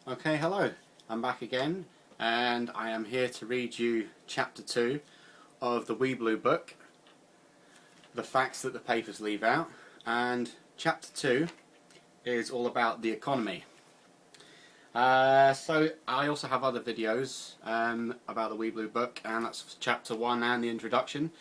Okay, hello. I'm back again, and I am here to read you Chapter 2 of the Wee Blue book, The Facts That the Papers Leave Out, and Chapter 2 is all about the economy. So I also have other videos about the Wee Blue book, and that's Chapter 1 and the introduction.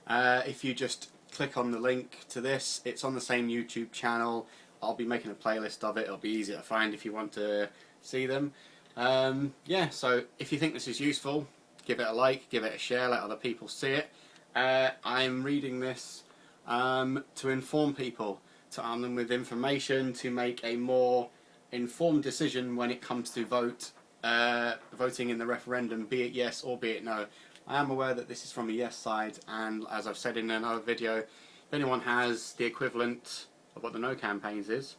If you just click on the link to this, it's on the same YouTube channel. I'll be making a playlist of it. It'll be easy to find if you want to see them. Yeah, so if you think this is useful, give it a like, give it a share, let other people see it. I'm reading this to inform people, to arm them with information, to make a more informed decision when it comes to voting in the referendum, be it yes or be it no. I am aware that this is from a yes side, and as I've said in another video, if anyone has the equivalent of what the no campaigns is,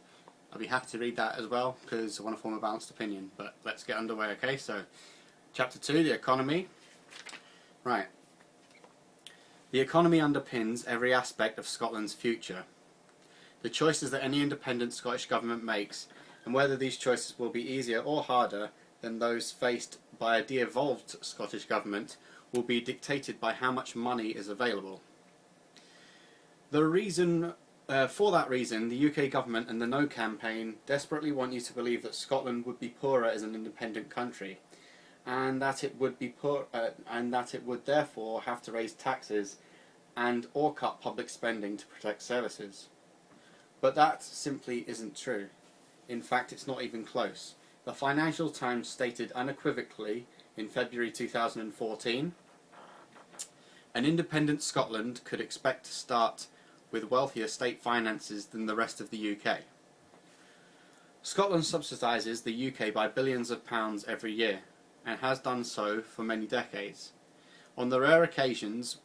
I'll be happy to read that as well, because I want to form a balanced opinion. But let's get underway, okay? So, Chapter 2, the economy. Right. The economy underpins every aspect of Scotland's future. The choices that any independent Scottish government makes, and whether these choices will be easier or harder than those faced by a de-evolved Scottish government, will be dictated by how much money is available. For that reason, the UK government and the No campaign desperately want you to believe that Scotland would be poorer as an independent country, and that it would therefore have to raise taxes and or cut public spending to protect services. But that simply isn't true. In fact, it's not even close. The Financial Times stated unequivocally in February 2014, an independent Scotland could expect to start with wealthier state finances than the rest of the UK. Scotland subsidises the UK by billions of pounds every year, and has done so for many decades. On the rare occasions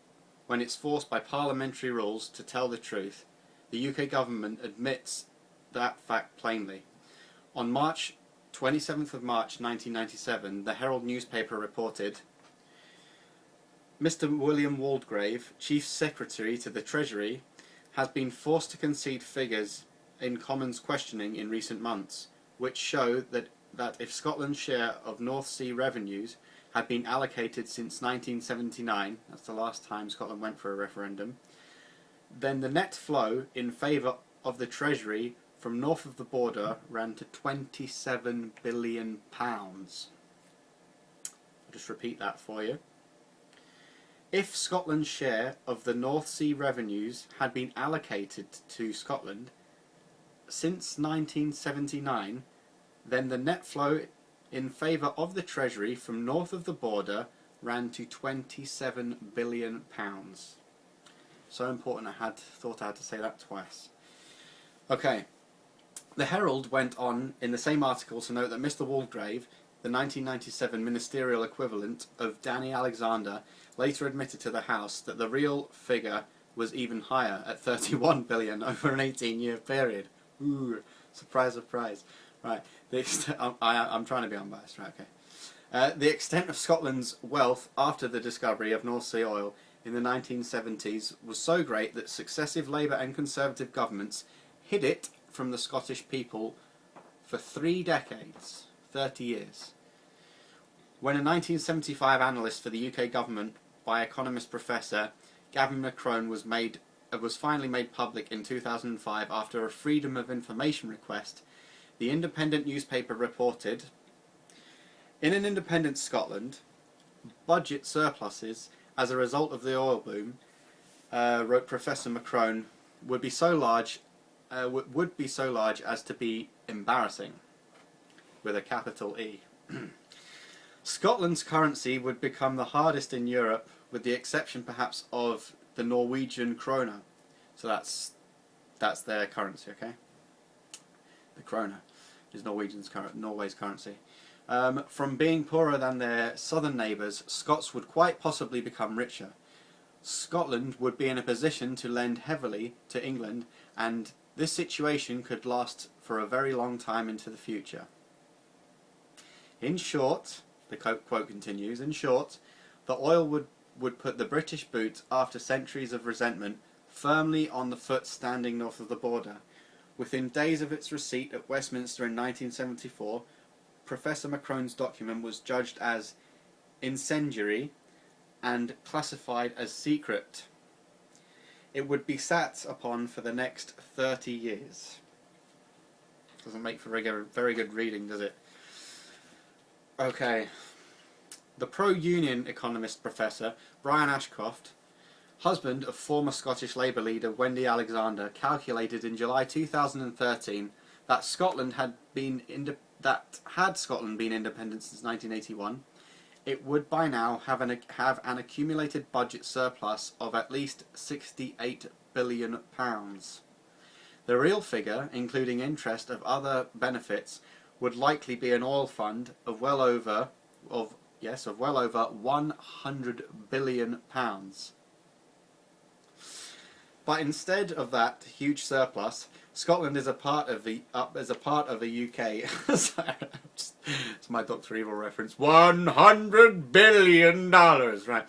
when it's forced by parliamentary rules to tell the truth, the UK government admits that fact plainly. On 27th of March 1997, the Herald newspaper reported, Mr. William Waldegrave, Chief Secretary to the Treasury, has been forced to concede figures in Commons questioning in recent months, which show that if Scotland's share of North Sea revenues had been allocated since 1979, that's the last time Scotland went for a referendum, then the net flow in favour of the Treasury from north of the border ran to £27 billion. I'll just repeat that for you. If Scotland's share of the North Sea revenues had been allocated to Scotland since 1979, then the net flow in favour of the Treasury from north of the border ran to £27 billion. So important I thought I had to say that twice. Okay. The Herald went on in the same article to note that Mr. Waldegrave, the 1997 ministerial equivalent of Danny Alexander, later admitted to the House that the real figure was even higher, at 31 billion over an 18-year period. Ooh, surprise, surprise. Right, I'm trying to be unbiased, right, okay. The extent of Scotland's wealth after the discovery of North Sea oil in the 1970s was so great that successive Labour and Conservative governments hid it from the Scottish people for 3 decades, 30 years. When a 1975 analyst for the UK government by economist Professor Gavin McCrone was finally made public in 2005 after a Freedom of Information request, the Independent newspaper reported, in an independent Scotland, budget surpluses as a result of the oil boom, wrote Professor McCrone, would be so large as to be embarrassing, with a capital E. Scotland's currency would become the hardest in Europe, with the exception perhaps of the Norwegian krona. So that's their currency, okay? The krona is Norway's currency. From being poorer than their southern neighbours, Scots would quite possibly become richer. Scotland would be in a position to lend heavily to England, and this situation could last for a very long time into the future. In short, the quote continues, in short, the oil would put the British boot, after centuries of resentment, firmly on the foot standing north of the border. Within days of its receipt at Westminster in 1974, Professor Macron's document was judged as incendiary and classified as secret. It would be sat upon for the next 30 years. Doesn't make for very good reading, does it? Okay. The pro-union economist Professor Brian Ashcroft, husband of former Scottish Labour leader Wendy Alexander, calculated in July 2013 that had Scotland been independent since 1981, it would by now have an accumulated budget surplus of at least £68 billion. The real figure, including interest of other benefits, would likely be an oil fund of well over £100 billion. But instead of that huge surplus, Scotland is a part of the UK. Sorry, it's my Dr. Evil reference. $100 billion, right?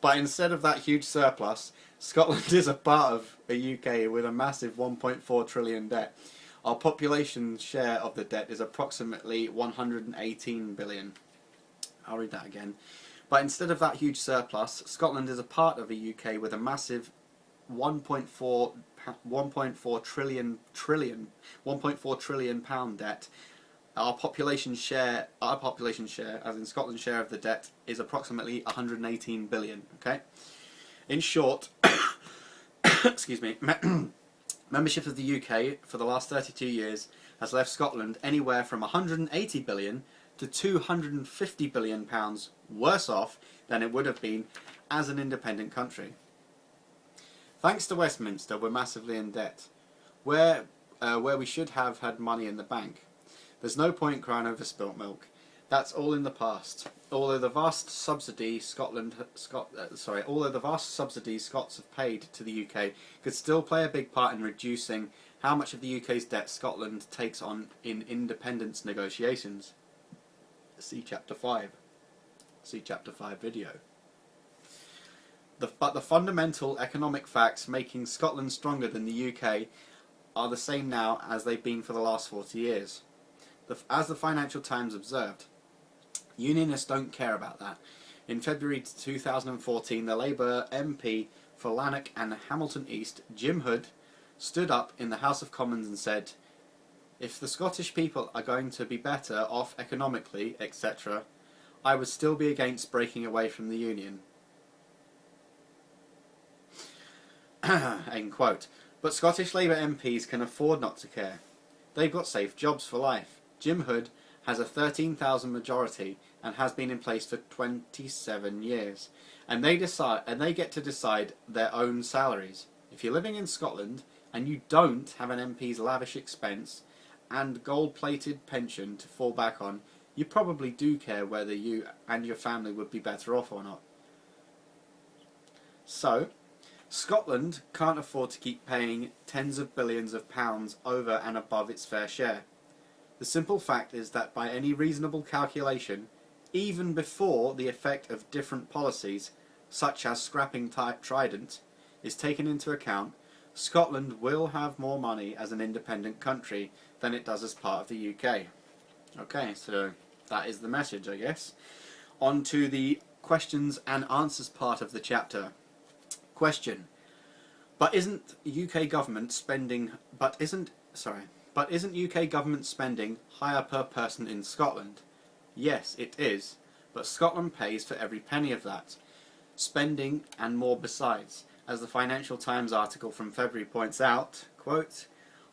But instead of that huge surplus, Scotland is a part of a UK with a massive 1.4 trillion debt. Our population share of the debt is approximately 118 billion. I'll read that again. But instead of that huge surplus, Scotland is a part of a UK with a massive 1.4 trillion pound debt. Our population share, as in Scotland's share of the debt, is approximately 118 billion. Okay. In short, excuse me, membership of the UK for the last 32 years has left Scotland anywhere from 180 billion to 250 billion pounds worse off than it would have been as an independent country. Thanks to Westminster, we're massively in debt, where we should have had money in the bank. There's no point crying over spilt milk. That's all in the past. Although the vast subsidies Scots have paid to the UK could still play a big part in reducing how much of the UK's debt Scotland takes on in independence negotiations. See Chapter 5. See Chapter 5 video. But the fundamental economic facts making Scotland stronger than the UK are the same now as they've been for the last 40 years. As the Financial Times observed, Unionists don't care about that. In February 2014, the Labour MP for Lanark and Hamilton East, Jim Hood, stood up in the House of Commons and said, "If the Scottish people are going to be better off economically, etc., I would still be against breaking away from the Union." End quote. But Scottish Labour MPs can afford not to care. They've got safe jobs for life. Jim Hood has a 13,000 majority and has been in place for 27 years. And they get to decide their own salaries. If you're living in Scotland and you don't have an MP's lavish expense and gold-plated pension to fall back on, you probably do care whether you and your family would be better off or not. So, Scotland can't afford to keep paying tens of billions of pounds over and above its fair share. The simple fact is that by any reasonable calculation, even before the effect of different policies, such as scrapping Trident, is taken into account, Scotland will have more money as an independent country than it does as part of the UK. Okay, so that is the message, I guess. On to the questions and answers part of the chapter. Question: Isn't UK government spending higher per person in Scotland? Yes, it is, but Scotland pays for every penny of that spending and more besides. As the Financial Times article from February points out, quote,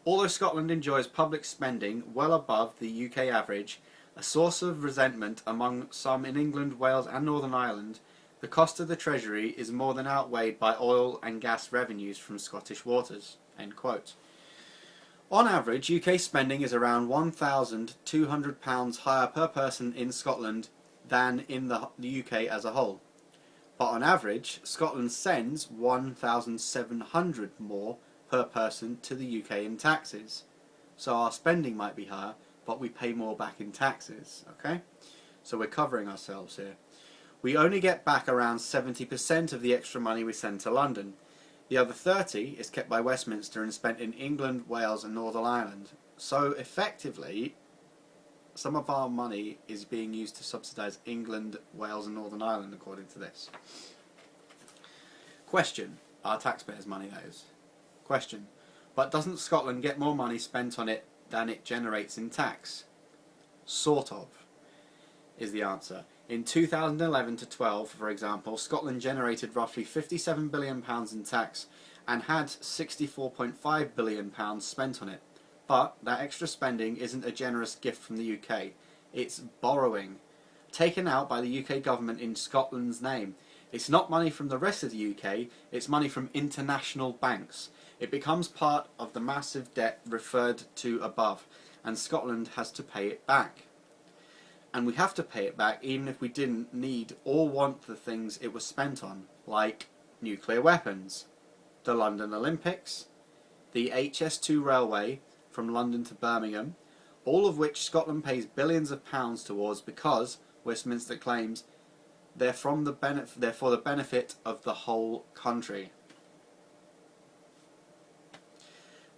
"Although Scotland enjoys public spending well above the UK average, a source of resentment among some in England, Wales and Northern Ireland, the cost of the Treasury is more than outweighed by oil and gas revenues from Scottish waters." End quote. On average, UK spending is around £1,200 higher per person in Scotland than in the UK as a whole. But on average, Scotland sends 1,700 more per person to the UK in taxes. So our spending might be higher, but we pay more back in taxes. Okay? So we're covering ourselves here. We only get back around 70% of the extra money we send to London. The other 30% is kept by Westminster and spent in England, Wales and Northern Ireland. So effectively, some of our money is being used to subsidise England, Wales and Northern Ireland, according to this. Question. Our taxpayers' money, that is. Question. But doesn't Scotland get more money spent on it than it generates in tax? Sort of, is the answer. In 2011 to 12, for example, Scotland generated roughly £57 billion in tax and had £64.5 billion spent on it. But that extra spending isn't a generous gift from the UK. It's borrowing, taken out by the UK government in Scotland's name. It's not money from the rest of the UK, it's money from international banks. It becomes part of the massive debt referred to above, and Scotland has to pay it back. And we have to pay it back even if we didn't need or want the things it was spent on, like nuclear weapons, the London Olympics, the HS2 railway from London to Birmingham, all of which Scotland pays billions of pounds towards because, Westminster claims, they're for the benefit of the whole country.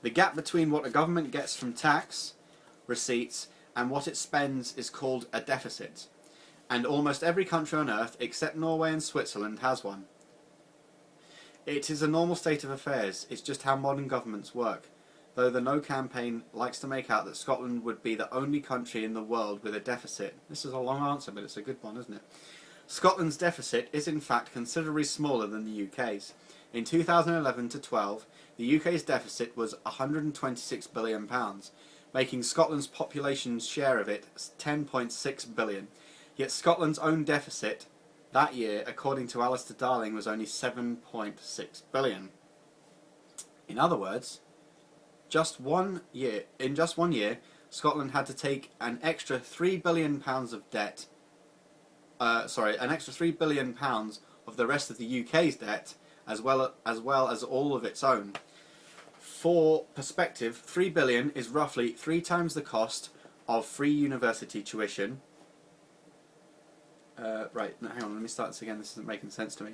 The gap between what a government gets from tax receipts and what it spends is called a deficit, and almost every country on earth except Norway and Switzerland has one. It is a normal state of affairs, it's just how modern governments work, though the No campaign likes to make out that Scotland would be the only country in the world with a deficit. This is a long answer, but it's a good one, isn't it? Scotland's deficit is in fact considerably smaller than the UK's. In 2011 to 12, the UK's deficit was £126 billion, making Scotland's population's share of it £10.6 billion. Yet Scotland's own deficit that year, according to Alistair Darling, was only £7.6 billion. In other words, in just 1 year, Scotland had to take an extra £3 billion of debt. An extra £3 billion of the rest of the UK's debt, as well as all of its own. For perspective, £3 billion is roughly 3 times the cost of free university tuition. Right, no, hang on, let me start this again, this isn't making sense to me.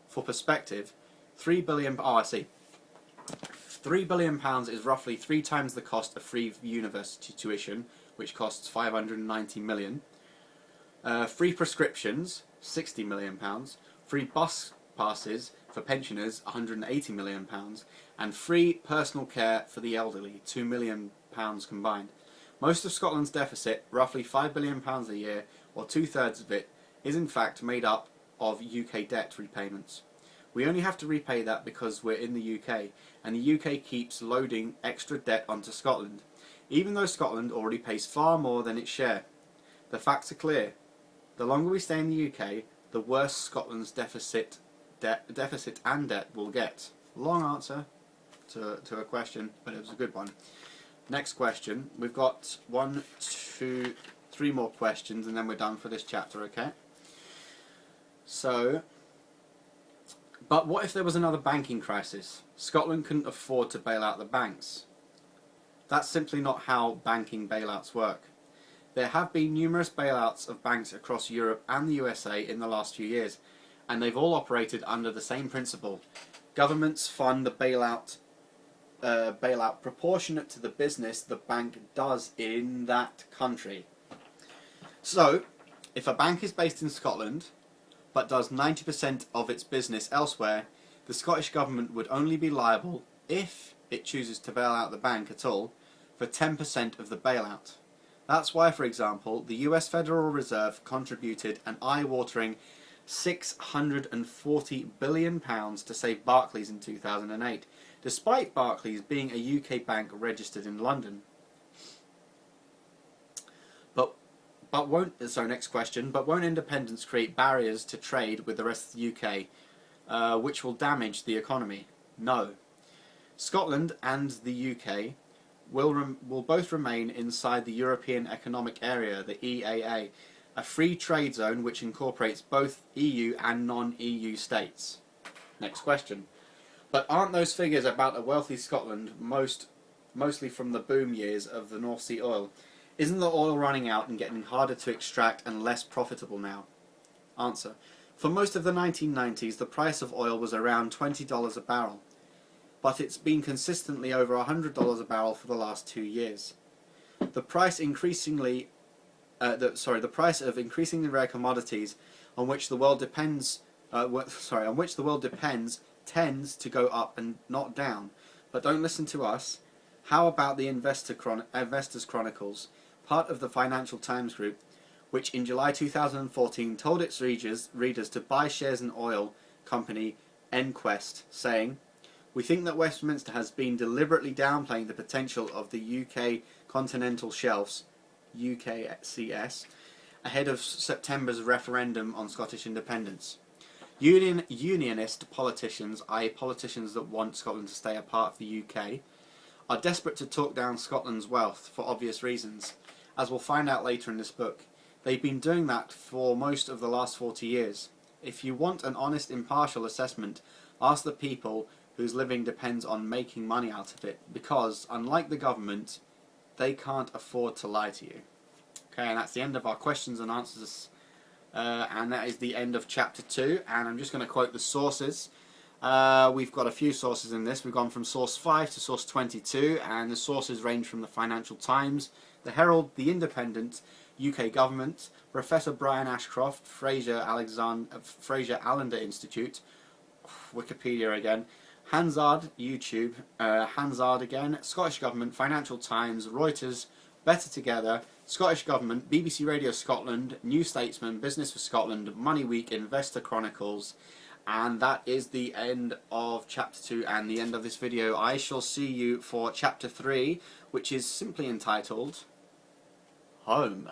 For perspective, £3 billion, oh I see. £3 billion is roughly 3 times the cost of free university tuition, which costs £590 million. Free prescriptions, £60 million. Free bus passes for pensioners, £180 million. And free personal care for the elderly, £2 million combined. Most of Scotland's deficit, roughly £5 billion a year, or 2/3 of it, is in fact made up of UK debt repayments. We only have to repay that because we're in the UK, and the UK keeps loading extra debt onto Scotland, even though Scotland already pays far more than its share. The facts are clear. The longer we stay in the UK, the worse Scotland's deficit and debt will get. Long answer to a question, but it was a good one. Next question. We've got 1, 2, 3 more questions and then we're done for this chapter, okay? So, but what if there was another banking crisis? Scotland couldn't afford to bail out the banks. That's simply not how banking bailouts work. There have been numerous bailouts of banks across Europe and the USA in the last few years, and they've all operated under the same principle. Governments fund the bailout proportionate to the business the bank does in that country. So, if a bank is based in Scotland, but does 90% of its business elsewhere, the Scottish Government would only be liable, if it chooses to bail out the bank at all, for 10% of the bailout. That's why, for example, the US Federal Reserve contributed an eye-watering £640 billion to save Barclays in 2008, despite Barclays being a UK bank registered in London. Next question. But won't independence create barriers to trade with the rest of the UK, which will damage the economy? No. Scotland and the UK will both remain inside the European Economic Area, the EAA, a free trade zone which incorporates both EU and non-EU states. Next question. But aren't those figures about a wealthy Scotland mostly from the boom years of the North Sea oil? Isn't the oil running out and getting harder to extract and less profitable now? Answer. For most of the 1990s, the price of oil was around $20 a barrel, but it's been consistently over $100 a barrel for the last 2 years. The price increasingly the price of increasingly rare commodities on which the world depends, tends to go up and not down. But don't listen to us. How about the Investors Chronicles, part of the Financial Times Group, which in July 2014 told its readers to buy shares in oil company Enquest, saying, "We think that Westminster has been deliberately downplaying the potential of the UK continental shelves, UKCS, ahead of September's referendum on Scottish independence. Unionist politicians, i.e. politicians that want Scotland to stay a part of the UK, are desperate to talk down Scotland's wealth for obvious reasons. As we'll find out later in this book, they've been doing that for most of the last 40 years. If you want an honest, impartial assessment, ask the people whose living depends on making money out of it, because, unlike the government, they can't afford to lie to you." Okay, and that's the end of our questions and answers, and that is the end of chapter 2, and I'm just going to quote the sources. We've got a few sources in this. We've gone from source 5 to source 22, and the sources range from the Financial Times, the Herald, the Independent, UK Government, Professor Brian Ashcroft, Fraser Allender Institute, Wikipedia again, Hansard, YouTube, Hansard again, Scottish Government, Financial Times, Reuters, Better Together, Scottish Government, BBC Radio Scotland, New Statesman, Business for Scotland, Money Week, Investor Chronicles, and that is the end of chapter 2 and the end of this video. I shall see you for chapter 3, which is simply entitled Home.